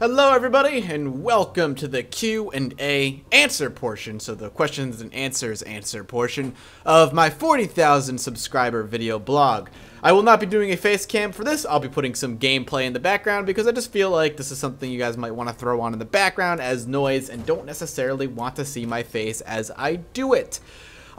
Hello everybody and welcome to the Q&A answer portion, so the questions and answers portion of my 40,000 subscriber video blog. I will not be doing a face cam for this. I'll be putting some gameplay in the background because I just feel like this is something you guys might want to throw on in the background as noise and don't necessarily want to see my face as I do it.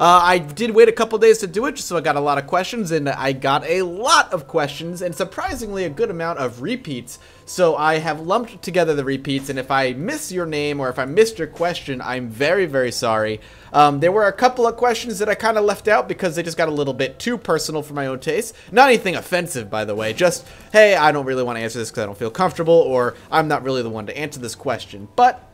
I did wait a couple days to do it just so I got a lot of questions, and I got a lot of questions and surprisingly a good amount of repeats. So I have lumped together the repeats, and if I miss your name or if I missed your question, I'm very, very sorry. There were a couple of questions that I kind of left out because they just got a little bit too personal for my own taste. Not anything offensive, by the way, just, hey, I don't really want to answer this because I don't feel comfortable, or I'm not really the one to answer this question. But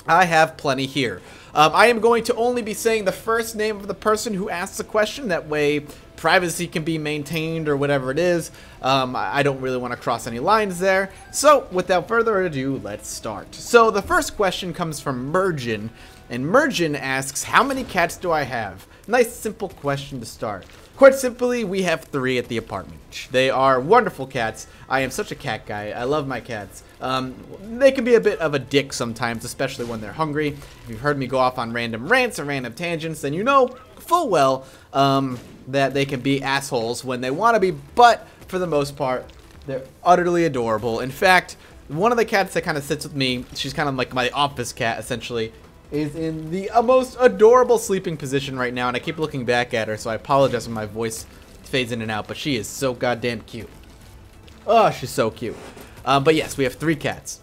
I have plenty here. I am going to only be saying the first name of the person who asked the question. That way privacy can be maintained or whatever it is. I don't really want to cross any lines there. So without further ado, let's start. So the first question comes from Mergen, and Mergen asks, how many cats do I have? Nice simple question to start. Quite simply, we have 3 at the apartment. They are wonderful cats. I am such a cat guy. I love my cats. They can be a bit of a dick sometimes, especially when they're hungry. If you've heard me go off on random rants or random tangents, then you know full well that they can be assholes when they want to be, but for the most part, they're utterly adorable. In fact, one of the cats that kind of sits with me, she's kind of like my office cat, essentially, is in the most adorable sleeping position right now, and I keep looking back at her, so I apologize when my voice fades in and out, but she is so goddamn cute. Oh, she's so cute. But yes, we have 3 cats.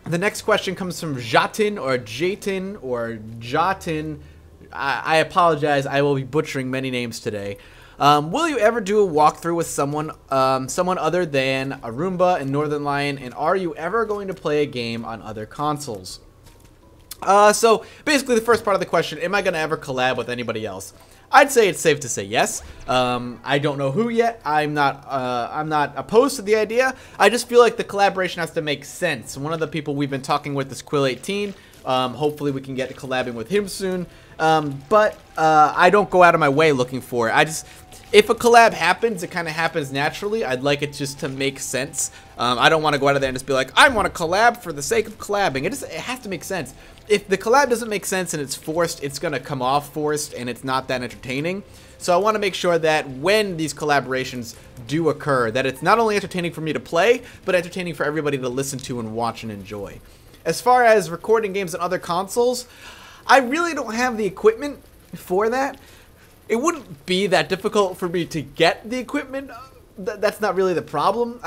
The next question comes from Jatin or Jatin or Jatin. I apologize, I will be butchering many names today. Will you ever do a walkthrough with someone other than Arumba and Northern Lion, and are you ever going to play a game on other consoles? So basically the first part of the question, am I going to ever collab with anybody else? I'd say it's safe to say yes. I don't know who yet. I'm not opposed to the idea. I just feel like the collaboration has to make sense. One of the people we've been talking with is Quill18. Hopefully we can get to collabing with him soon. But I don't go out of my way looking for it. If a collab happens, it kind of happens naturally. I'd like it just to make sense. I don't want to go out of there and just be like, I want to collab for the sake of collabing. It has to make sense. If the collab doesn't make sense and it's forced, it's going to come off forced and it's not that entertaining. So I want to make sure that when these collaborations do occur, that it's not only entertaining for me to play, but entertaining for everybody to listen to and watch and enjoy. As far as recording games on other consoles, I really don't have the equipment for that. It wouldn't be that difficult for me to get the equipment. That's not really the problem.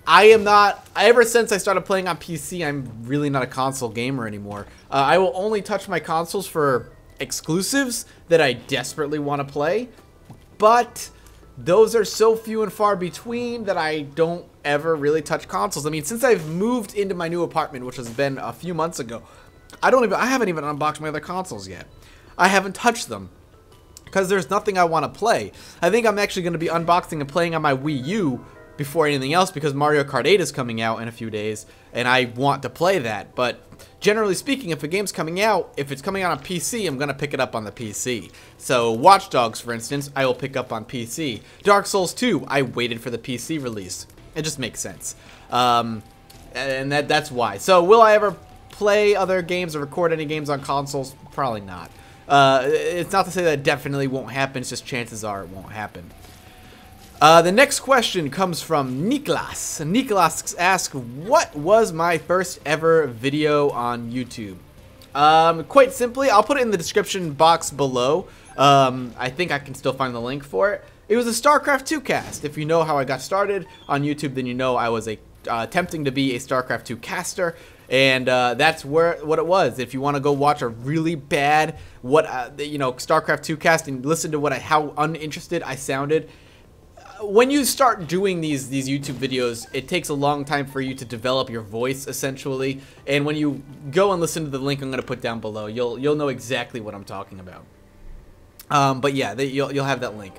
Ever since I started playing on PC, I'm really not a console gamer anymore. I will only touch my consoles for exclusives that I desperately want to play, but those are so few and far between that I don't ever really touch consoles. I mean, since I've moved into my new apartment, which has been a few months ago, I haven't even unboxed my other consoles yet. I haven't touched them because there's nothing I want to play. I think I'm actually going to be unboxing and playing on my Wii U before anything else because Mario Kart 8 is coming out in a few days and I want to play that. But generally speaking, if a game's coming out, if it's coming out on PC, I'm going to pick it up on the PC. So Watch Dogs, for instance, I will pick up on PC. Dark Souls 2, I waited for the PC release. It just makes sense. And that's why. So will I ever play other games or record any games on consoles? Probably not. It's not to say that it definitely won't happen, it's just chances are it won't happen. The next question comes from Niklas. Niklas asks, what was my first ever video on YouTube? Quite simply, I'll put it in the description box below. I think I can still find the link for it. It was a StarCraft 2 cast. If you know how I got started on YouTube, then you know I was attempting to be a StarCraft 2 caster. And that's what it was. If you want to go watch a really bad StarCraft 2 cast and listen to how uninterested I sounded. When you start doing these YouTube videos, it takes a long time for you to develop your voice, essentially. And when you go and listen to the link I'm going to put down below, you'll know exactly what I'm talking about. But yeah, you'll have that link.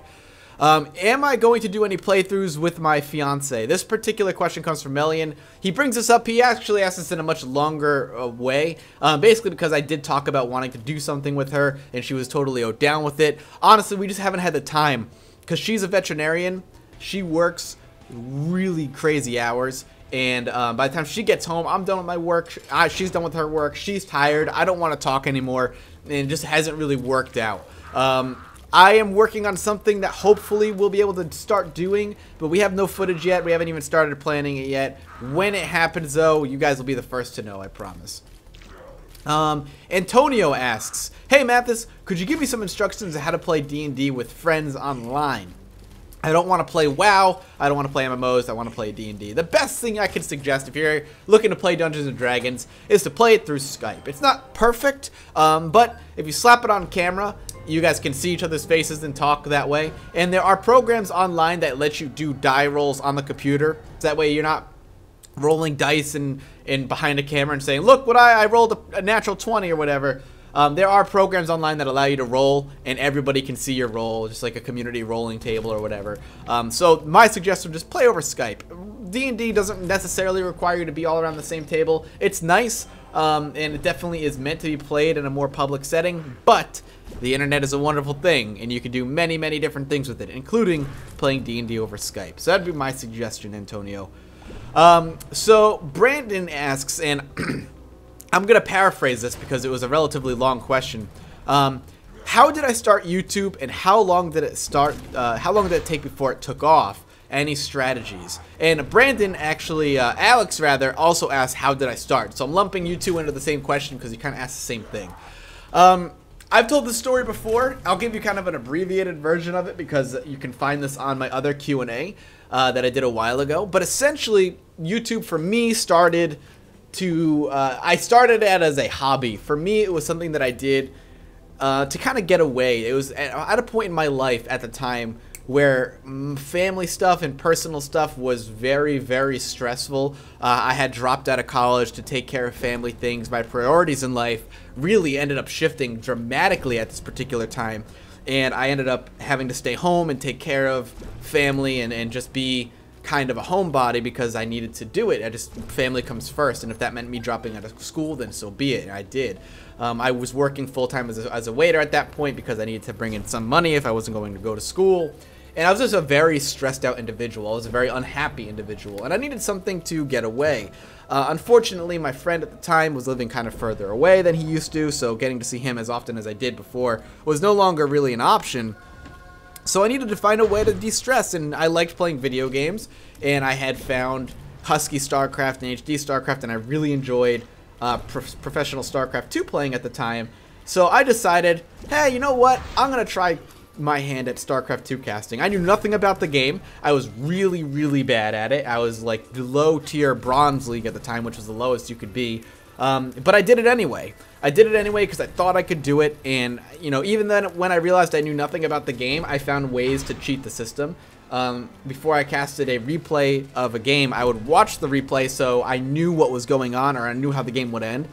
Am I going to do any playthroughs with my fiance? This particular question comes from Melian. He brings this up. He actually asked this in a much longer way, basically because I did talk about wanting to do something with her, and she was totally down with it. Honestly, we just haven't had the time, because she's a veterinarian. She works really crazy hours, And by the time she gets home, I'm done with my work. She's done with her work. She's tired. I don't want to talk anymore. And it just hasn't really worked out. I am working on something that hopefully we'll be able to start doing, but we have no footage yet. We haven't even started planning it yet. When it happens, though, you guys will be the first to know, I promise. Antonio asks, "Hey Mathis, could you give me some instructions on how to play D&D with friends online? I don't want to play WoW, I don't want to play MMOs, I want to play D&D. The best thing I can suggest if you're looking to play Dungeons & Dragons is to play it through Skype. It's not perfect, but if you slap it on camera, you guys can see each other's faces and talk that way. And there are programs online that let you do die rolls on the computer. That way you're not rolling dice and behind a camera and saying, look what I rolled a natural 20 or whatever. There are programs online that allow you to roll and everybody can see your roll, just like a community rolling table or whatever. So my suggestion, just play over Skype. D&D doesn't necessarily require you to be all around the same table. It's nice, and it definitely is meant to be played in a more public setting, but the internet is a wonderful thing, and you can do many, many different things with it, including playing D&D over Skype. So that'd be my suggestion, Antonio. So Brandon asks, and I'm going to paraphrase this because it was a relatively long question. How did I start YouTube, and how long did it start? How long did it take before it took off? Any strategies? And Brandon actually, Alex rather, also asked, how did I start? So I'm lumping you two into the same question because you kind of asked the same thing. I've told this story before. I'll give you kind of an abbreviated version of it because you can find this on my other Q&A that I did a while ago. But essentially, YouTube for me started to, I started it as a hobby. For me, it was something that I did to kind of get away. It was at a point in my life at the time where family stuff and personal stuff was very, very stressful. I had dropped out of college to take care of family things. My priorities in life really ended up shifting dramatically at this particular time, and I ended up having to stay home and take care of family and just be kind of a homebody because I needed to do it. Family comes first, and if that meant me dropping out of school, then so be it, and I did. I was working full-time as a waiter at that point because I needed to bring in some money if I wasn't going to go to school. And I was just a very stressed out individual. I was a very unhappy individual, and I needed something to get away. Unfortunately, my friend at the time was living kind of further away than he used to, so getting to see him as often as I did before was no longer really an option. So I needed to find a way to de-stress, and I liked playing video games, and I had found Husky StarCraft and HD StarCraft, and I really enjoyed Professional StarCraft 2 playing at the time. So I decided, hey, you know what? I'm going to try my hand at StarCraft 2 casting. I knew nothing about the game. I was really, really bad at it. I was like the low tier Bronze League at the time, which was the lowest you could be. But I did it anyway. I did it anyway because I thought I could do it, and you know, even then when I realized I knew nothing about the game, I found ways to cheat the system. Before I casted a replay of a game, I would watch the replay so I knew what was going on, or I knew how the game would end.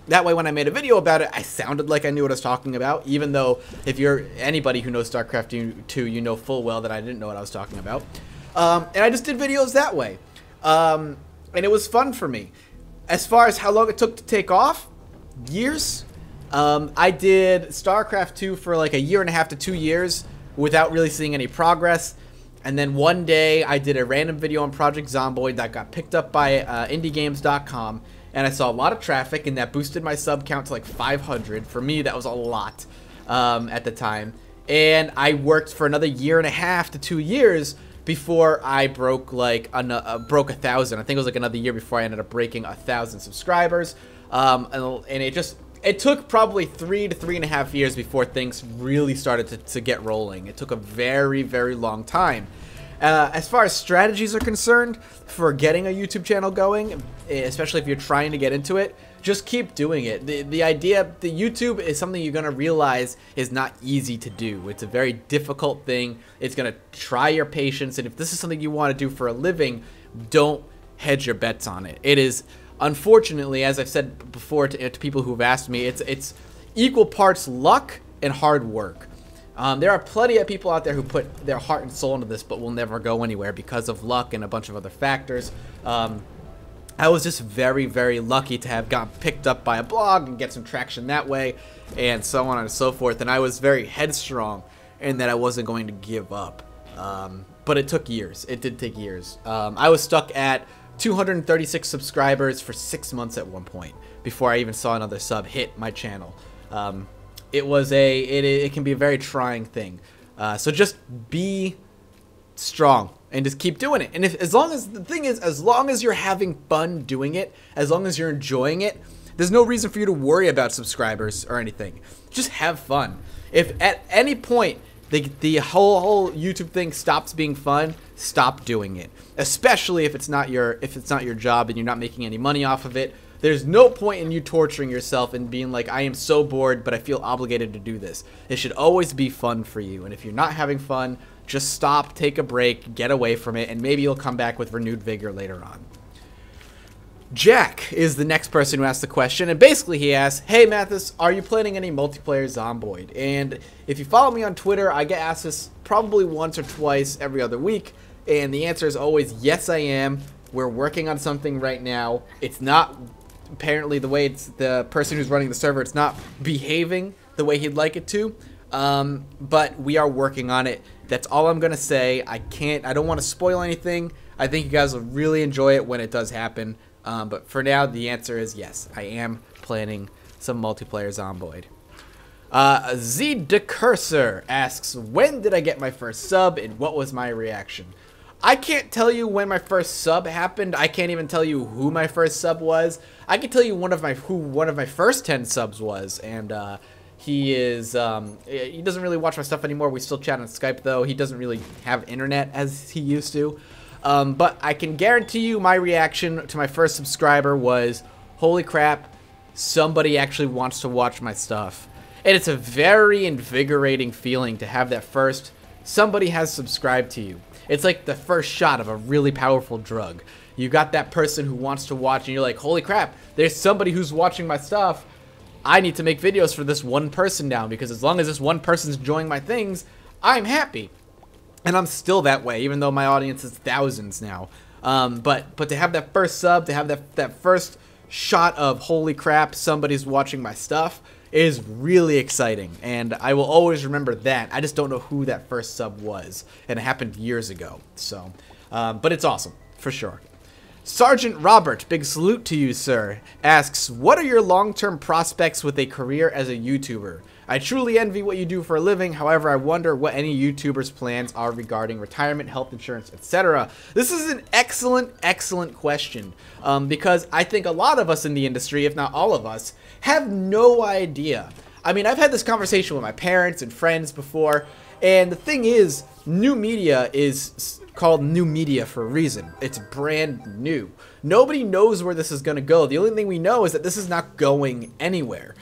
That way, when I made a video about it, I sounded like I knew what I was talking about, even though if you're anybody who knows StarCraft 2, you know full well that I didn't know what I was talking about. And I just did videos that way. And it was fun for me. As far as how long it took to take off, years. I did StarCraft 2 for like 1.5 to 2 years without really seeing any progress. And then one day, I did a random video on Project Zomboid that got picked up by IndieGames.com. And I saw a lot of traffic, and that boosted my sub count to like 500. For me, that was a lot at the time. And I worked for another 1.5 to 2 years before I broke like broke 1,000. I think it was like another year before I ended up breaking 1,000 subscribers. And it took probably 3 to 3.5 years before things really started to get rolling. It took a very, very long time. As far as strategies are concerned for getting a YouTube channel going, especially if you're trying to get into it, just keep doing it. The idea, the YouTube is something you're going to realize is not easy to do. It's a very difficult thing. It's going to try your patience, and if this is something you want to do for a living, don't hedge your bets on it. It is, unfortunately, as I've said before to people who've asked me, it's equal parts luck and hard work. There are plenty of people out there who put their heart and soul into this but will never go anywhere because of luck and a bunch of other factors. I was just very, very lucky to have gotten picked up by a blog and get some traction that way, and so on and so forth. And I was very headstrong in that I wasn't going to give up. But it took years. It did take years. I was stuck at 236 subscribers for 6 months at one point before I even saw another sub hit my channel. It can be a very trying thing. So just be strong and just keep doing it. And as long as you're having fun doing it, as long as you're enjoying it, there's no reason for you to worry about subscribers or anything. Just have fun. If at any point the whole YouTube thing stops being fun, stop doing it. Especially if it's not your job and you're not making any money off of it. There's no point in you torturing yourself and being like, I am so bored, but I feel obligated to do this. It should always be fun for you. And if you're not having fun, just stop, take a break, get away from it, and maybe you'll come back with renewed vigor later on. Jack is the next person who asked the question, and basically he asks, hey Mathis, are you planning any multiplayer Zomboid? And if you follow me on Twitter, I get asked this probably once or twice every other week, and the answer is always, yes I am. We're working on something right now. It's not, apparently the way the person who's running the server, it's not behaving the way he'd like it to, but we are working on it. That's all I'm gonna say. I don't want to spoil anything. I think you guys will really enjoy it when it does happen. But for now, the answer is yes. I am planning some multiplayer Zomboid. Z Decursor asks, when did I get my first sub and what was my reaction? I can't tell you when my first sub happened. I can't even tell you who my first sub was. I can tell you who one of my first 10 subs was, and he doesn't really watch my stuff anymore. We still chat on Skype though. He doesn't really have internet as he used to. But I can guarantee you my reaction to my first subscriber was, holy crap, somebody actually wants to watch my stuff. And it's a very invigorating feeling to have that first, somebody has subscribed to you. It's like the first shot of a really powerful drug. You got that person who wants to watch and you're like, holy crap, there's somebody who's watching my stuff. I need to make videos for this one person now, because as long as this one person's enjoying my things, I'm happy. And I'm still that way, even though my audience is thousands now. But to have that first sub, to have that first shot of holy crap, somebody's watching my stuff, is really exciting. And I will always remember that. I just don't know who that first sub was. And it happened years ago. So, but it's awesome, for sure. Sergeant Robert, big salute to you, sir, asks, what are your long-term prospects with a career as a YouTuber? I truly envy what you do for a living. However, I wonder what any YouTuber's plans are regarding retirement, health insurance, etc. This is an excellent question, because I think a lot of us in the industry, if not all of us, have no idea. I mean, I've had this conversation with my parents and friends before, and the thing is, new media is called new media for a reason. It's brand new. Nobody knows where this is going to go. The only thing we know is that this is not going anywhere.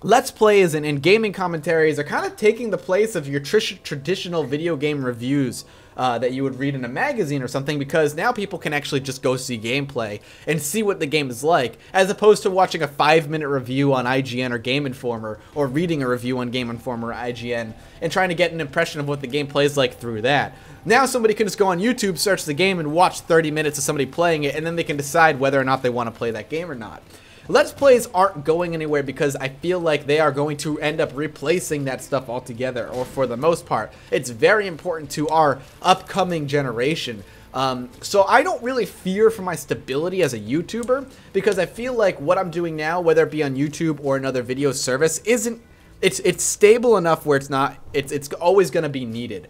Let's Plays and gaming commentaries are kind of taking the place of your traditional video game reviews that you would read in a magazine or something, because now people can actually just go see gameplay and see what the game is like, as opposed to watching a 5-minute review on IGN or Game Informer, or reading a review on Game Informer or IGN and trying to get an impression of what the game plays like through that. Now somebody can just go on YouTube, search the game, and watch 30 minutes of somebody playing it, and then they can decide whether or not they want to play that game or not. Let's Plays aren't going anywhere because I feel like they are going to end up replacing that stuff altogether, or for the most part. It's very important to our upcoming generation. So I don't really fear for my stability as a YouTuber, because I feel like what I'm doing now, whether it be on YouTube or another video service, it's stable enough where it's always going to be needed.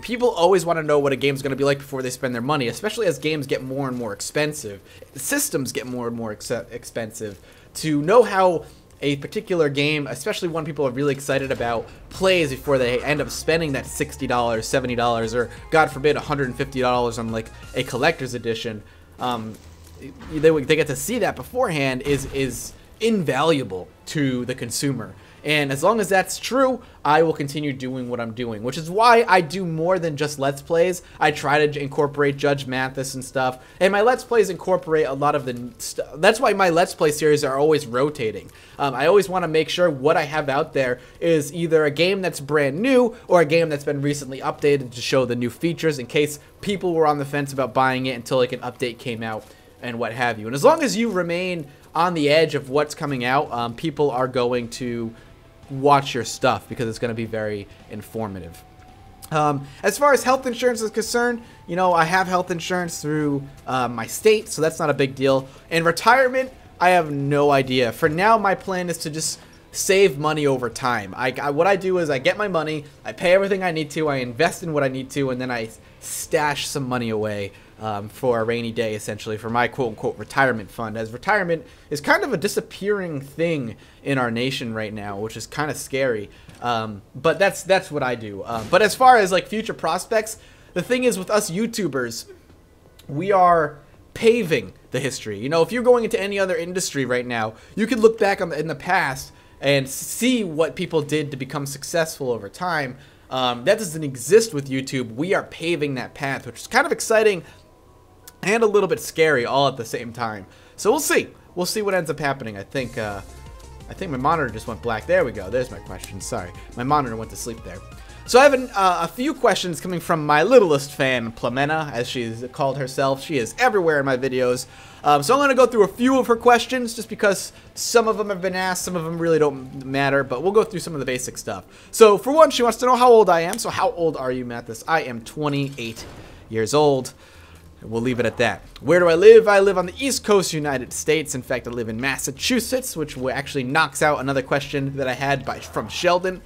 People always want to know what a game's going to be like before they spend their money, especially as games get more and more expensive. Systems get more and more expensive. To know how a particular game, especially one people are really excited about, plays before they end up spending that $60, $70, or God forbid $150 on like a collector's edition, they get to see that beforehand is invaluable to the consumer. And as long as that's true, I will continue doing what I'm doing, which is why I do more than just Let's Plays. I try to incorporate Judge Mathis and stuff, and my Let's Plays incorporate a lot of the stuff. That's why my Let's Play series are always rotating. I always want to make sure what I have out there is either a game that's brand new or a game that's been recently updated to show the new features, in case people were on the fence about buying it until like an update came out and what have you. And as long as you remain on the edge of what's coming out, people are going to watch your stuff because it's going to be very informative. As far as health insurance is concerned, you know, I have health insurance through my state, so that's not a big deal. And retirement, I have no idea. For now, my plan is to just save money over time. What I do is I get my money, I pay everything I need to, I invest in what I need to, and then I stash some money away for a rainy day, essentially, for my quote-unquote retirement fund, as retirement is kind of a disappearing thing in our nation right now, which is kind of scary. But that's what I do. But as far as like future prospects, the thing is with us YouTubers, we are paving the history. You know, if you're going into any other industry right now, you can look back in the past and see what people did to become successful over time. That doesn't exist with YouTube. We are paving that path, which is kind of exciting and a little bit scary all at the same time. So we'll see. We'll see what ends up happening. I think my monitor just went black. There we go. There's my question. Sorry. My monitor went to sleep there. So I have a few questions coming from my littlest fan, Plamena, as she's called herself. She is everywhere in my videos. So I'm going to go through a few of her questions just because some of them have been asked, some of them really don't matter, but we'll go through some of the basic stuff. So for one, she wants to know how old I am. So how old are you, Mathis? I am 28 years old. We'll leave it at that. Where do I live? I live on the East Coast, United States. In fact, I live in Massachusetts, which actually knocks out another question that I had from Sheldon.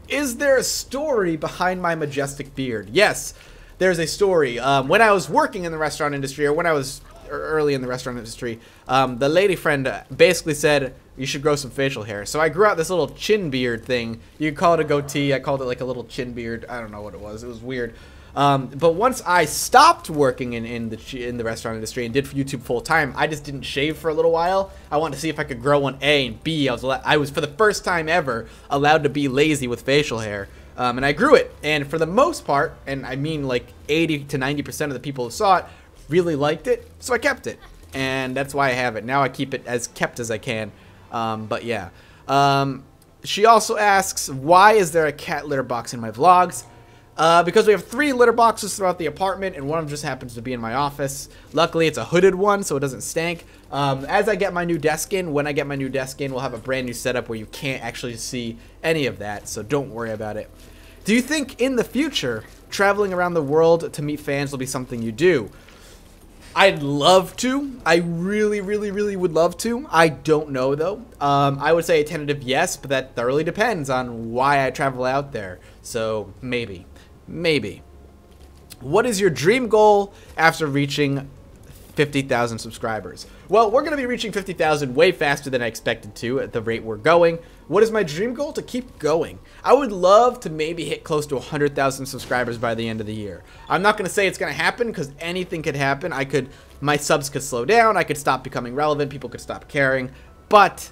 Is there a story behind my majestic beard? Yes, there's a story. When I was working in the restaurant industry, or when I was early in the restaurant industry, the lady friend basically said, you should grow some facial hair. So I grew out this little chin beard thing. You could call it a goatee. I called it like a little chin beard. I don't know what it was. It was weird. But once I stopped working in the restaurant industry and did YouTube full time, I just didn't shave for a little while. I wanted to see if I could grow one A, and B, I was for the first time ever allowed to be lazy with facial hair. And I grew it, and for the most part, and I mean like 80 to 90% of the people who saw it really liked it, so I kept it, and that's why I have it. Now I keep it as kept as I can. But yeah. She also asks, why is there a cat litter box in my vlogs? Because we have 3 litter boxes throughout the apartment, and one of them just happens to be in my office. Luckily, it's a hooded one, so it doesn't stink. As I get my new desk in, when I get my new desk in, we'll have a brand new setup where you can't actually see any of that, so don't worry about it. Do you think in the future, traveling around the world to meet fans will be something you do? I'd love to. I really, really, really would love to. I don't know, though. I would say a tentative yes, but that thoroughly depends on why I travel out there. So, maybe. Maybe. What is your dream goal after reaching 50,000 subscribers? Well, we're going to be reaching 50,000 way faster than I expected to at the rate we're going. What is my dream goal? To keep going. I would love to maybe hit close to 100,000 subscribers by the end of the year. I'm not going to say it's going to happen because anything could happen. My subs could slow down. I could stop becoming relevant. People could stop caring. But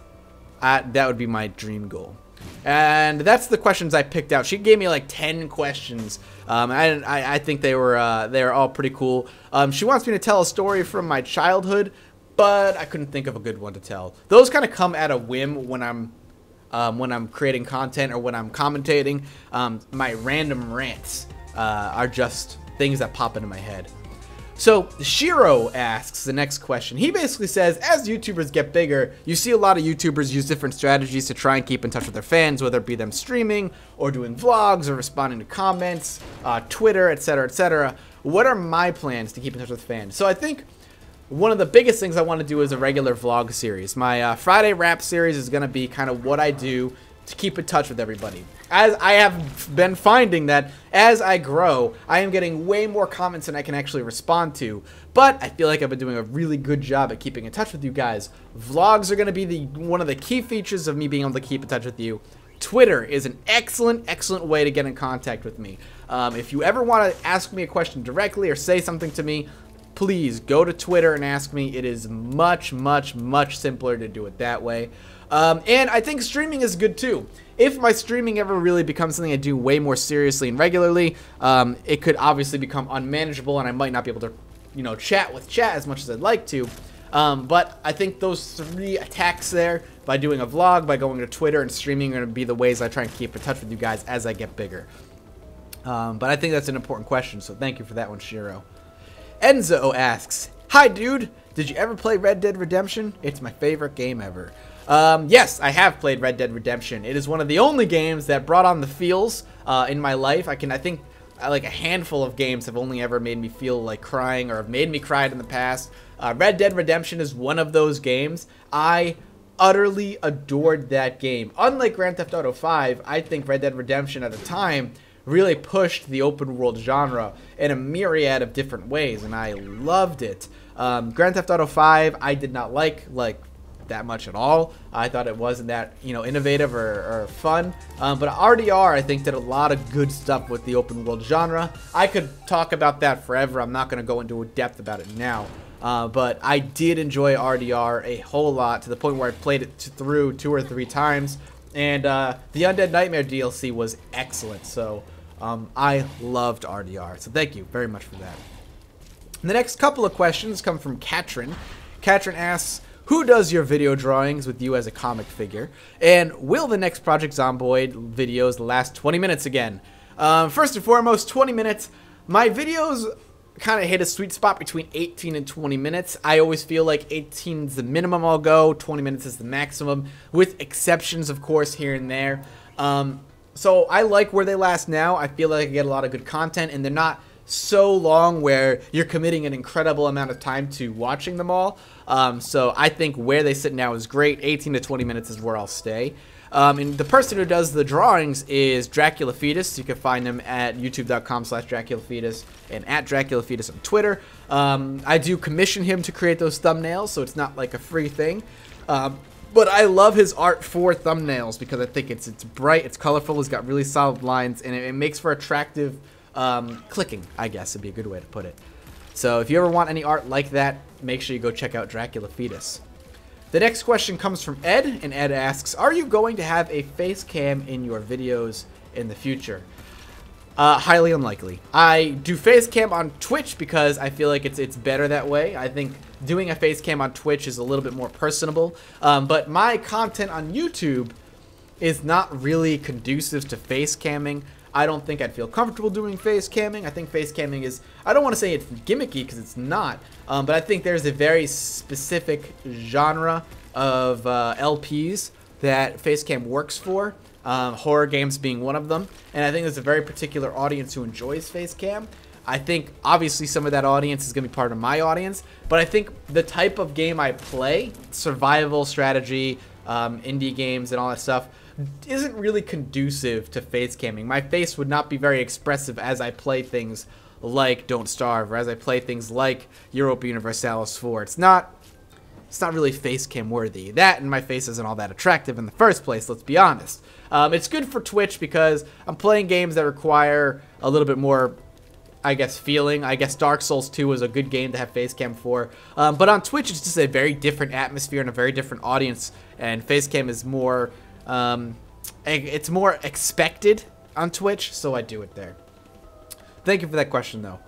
that would be my dream goal. And that's the questions I picked out. She gave me like 10 questions. I think they were all pretty cool. She wants me to tell a story from my childhood, but I couldn't think of a good one to tell. Those kind of come at a whim when I'm creating content or when I'm commentating. My random rants are just things that pop into my head. So Shiro asks the next question. He basically says, as YouTubers get bigger, you see a lot of YouTubers use different strategies to try and keep in touch with their fans, whether it be them streaming or doing vlogs or responding to comments, Twitter, etc., etc. What are my plans to keep in touch with fans? So I think one of the biggest things I want to do is a regular vlog series. My Friday Wrap series is going to be kind of what I do to keep in touch with everybody. As I have been finding that as I grow, I am getting way more comments than I can actually respond to. But I feel like I've been doing a really good job at keeping in touch with you guys. Vlogs are going to be one of the key features of me being able to keep in touch with you. Twitter is an excellent, excellent way to get in contact with me. If you ever want to ask me a question directly or say something to me, please go to Twitter and ask me. It is much, much, much simpler to do it that way. And I think streaming is good too. If my streaming ever really becomes something I do way more seriously and regularly, it could obviously become unmanageable and I might not be able to, you know, chat with chat as much as I'd like to. But I think those 3 attacks there, by doing a vlog, by going to Twitter and streaming, are going to be the ways I try and keep in touch with you guys as I get bigger. But I think that's an important question, so thank you for that one, Shiro. Enzo asks, hi dude, did you ever play Red Dead Redemption? It's my favorite game ever. Yes, I have played Red Dead Redemption. It is one of the only games that brought on the feels in my life. I think like a handful of games have only ever made me feel like crying or have made me cry in the past. Red Dead Redemption is one of those games. I utterly adored that game. Unlike Grand Theft Auto 5, I think Red Dead Redemption at the time really pushed the open world genre in a myriad of different ways, and I loved it. Grand Theft Auto 5 I did not like that much at all. I thought it wasn't that, innovative or fun. But RDR, I think, did a lot of good stuff with the open world genre. I could talk about that forever. I'm not going to go into depth about it now. But I did enjoy RDR a whole lot, to the point where I played it through 2 or 3 times. And the Undead Nightmare DLC was excellent. So I loved RDR. So thank you very much for that. The next couple of questions come from Katrin. Katrin asks, who does your video drawings with you as a comic figure? And will the next Project Zomboid videos last 20 minutes again? First and foremost, 20 minutes. My videos kind of hit a sweet spot between 18 and 20 minutes. I always feel like 18 is the minimum I'll go, 20 minutes is the maximum, with exceptions, of course, here and there. So I like where they last now. I feel like I get a lot of good content, and they're not so long where you're committing an incredible amount of time to watching them all. So I think where they sit now is great. 18 to 20 minutes is where I'll stay. And the person who does the drawings is Dracula Fetus. You can find him at youtube.com/Dracula Fetus and at Dracula Fetus on Twitter. I do commission him to create those thumbnails, so it's not like a free thing. But I love his art for thumbnails because I think it's bright, it's colorful, it's got really solid lines, and it makes for attractive clicking, I guess would be a good way to put it. So if you ever want any art like that, make sure you go check out Dracula Fetus. The next question comes from Ed, and Ed asks, are you going to have a face cam in your videos in the future? Highly unlikely. I do face cam on Twitch because I feel like it's better that way. I think doing a face cam on Twitch is a little bit more personable, but my content on YouTube is not really conducive to face camming. I don't think I'd feel comfortable doing face camming. I think face camming is, I don't want to say it's gimmicky because it's not, but I think there's a very specific genre of LPs that face cam works for, horror games being one of them, and I think there's a very particular audience who enjoys face cam. I think obviously some of that audience is going to be part of my audience, but I think the type of game I play, survival strategy, indie games and all that stuff, isn't really conducive to face camming. My face would not be very expressive as I play things like Don't Starve, or as I play things like Europa Universalis 4. It's not really face cam worthy. That, and my face isn't all that attractive in the first place, let's be honest. It's good for Twitch because I'm playing games that require a little bit more, I guess, feeling. I guess Dark Souls 2 is a good game to have face cam for. But on Twitch, it's just a very different atmosphere and a very different audience, and face cam is more, it's more expected on Twitch, so I do it there. Thank you for that question, though.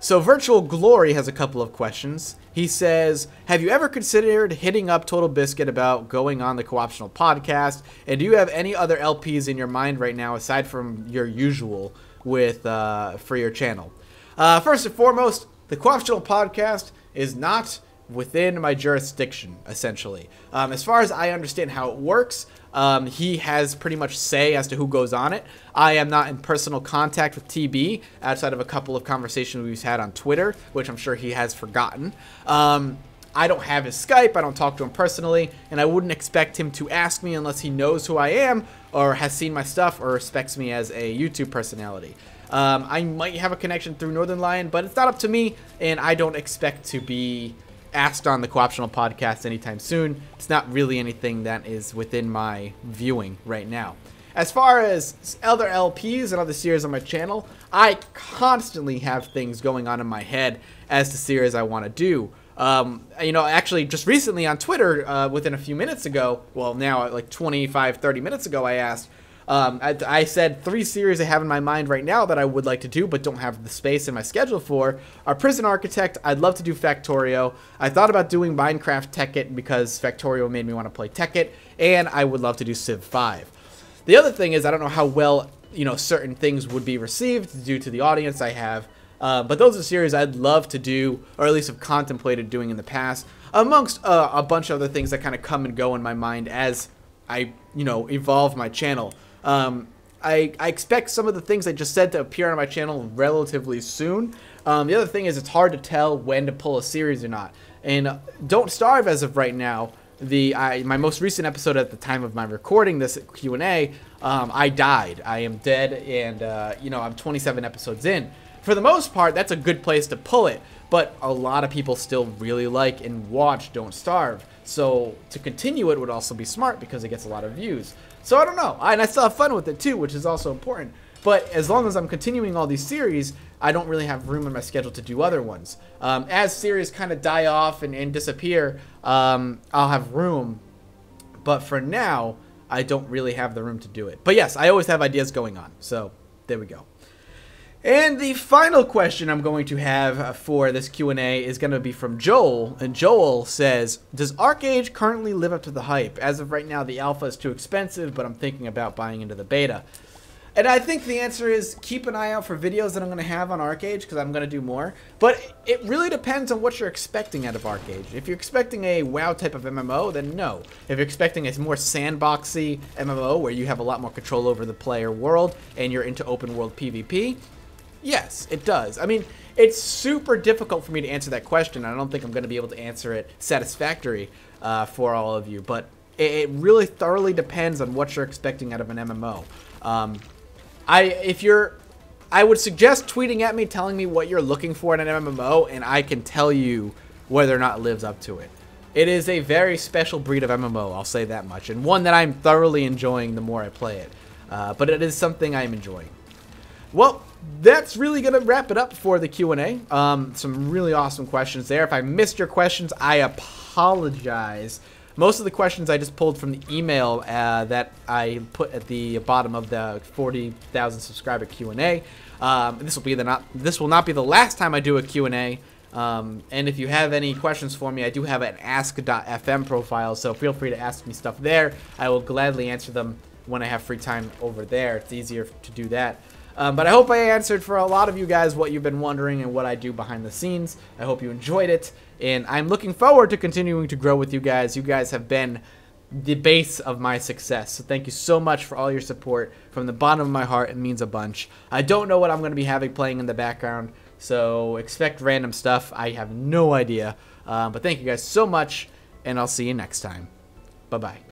So Virtual Glory has a couple of questions. He says, have you ever considered hitting up Total Biscuit about going on the Co-Optional podcast? And do you have any other LPs in your mind right now aside from your usual with for your channel? First and foremost, the Co-Optional podcast is not within my jurisdiction, essentially. As far as I understand how it works, he has pretty much say as to who goes on it. I am not in personal contact with TB outside of a couple of conversations we've had on Twitter, which I'm sure he has forgotten. I don't have his Skype, I don't talk to him personally, and I wouldn't expect him to ask me unless he knows who I am or has seen my stuff or respects me as a YouTube personality. I might have a connection through Northern Lion, but it's not up to me, and I don't expect to be asked on the Co-Optional podcast anytime soon. It's not really anything that is within my viewing right now. As far as other LPs and other series on my channel, I constantly have things going on in my head as to series I want to do. You know, actually just recently on Twitter, within a few minutes ago, well now like 25, 30 minutes ago, I asked, I said 3 series I have in my mind right now that I would like to do but don't have the space in my schedule for are Prison Architect. I'd love to do Factorio. I thought about doing Minecraft Tekkit because Factorio made me want to play Tekkit, and I would love to do Civ 5. The other thing is I don't know how well, you know, certain things would be received due to the audience I have. But those are series I'd love to do, or at least have contemplated doing in the past, amongst a bunch of other things that kind of come and go in my mind as I, evolve my channel. I expect some of the things I just said to appear on my channel relatively soon. The other thing is it's hard to tell when to pull a series or not. And Don't Starve, as of right now, my most recent episode at the time of my recording this Q&A, I died. I am dead, and I'm 27 episodes in. For the most part, that's a good place to pull it, but a lot of people still really like and watch Don't Starve. So to continue it would also be smart because it gets a lot of views. So I don't know, and I still have fun with it too, which is also important. But as long as I'm continuing all these series, I don't really have room in my schedule to do other ones. As series kind of die off and disappear, I'll have room. But for now, I don't really have the room to do it. But yes, I always have ideas going on. So there we go. And the final question I'm going to have for this Q&A is going to be from Joel. And Joel says, does ArcAge currently live up to the hype? As of right now, the alpha is too expensive, but I'm thinking about buying into the beta. And I think the answer is keep an eye out for videos that I'm going to have on ArcAge, because I'm going to do more. But it really depends on what you're expecting out of ArcAge. If you're expecting a WoW type of MMO, then no. If you're expecting a more sandboxy MMO where you have a lot more control over the player world and you're into open world PvP, yes, it does. I mean, it's super difficult for me to answer that question. I don't think I'm going to be able to answer it satisfactory for all of you. But it really thoroughly depends on what you're expecting out of an MMO. I would suggest tweeting at me, telling me what you're looking for in an MMO, and I can tell you whether or not it lives up to it. It is a very special breed of MMO, I'll say that much, and one that I'm thoroughly enjoying the more I play it. But it is something I'm enjoying. Well, that's really going to wrap it up for the Q&A. Some really awesome questions there. If I missed your questions, I apologize. Most of the questions I just pulled from the email that I put at the bottom of the 40,000 subscriber Q&A. This will not be the last time I do a Q&A. And if you have any questions for me, I do have an ask.fm profile, so feel free to ask me stuff there. I will gladly answer them when I have free time over there. It's easier to do that. But I hope I answered for a lot of you guys what you've been wondering and what I do behind the scenes. I hope you enjoyed it, and I'm looking forward to continuing to grow with you guys. You guys have been the base of my success, so thank you so much for all your support. From the bottom of my heart, it means a bunch. I don't know what I'm going to be having playing in the background, so expect random stuff. I have no idea, but thank you guys so much, and I'll see you next time. Bye-bye.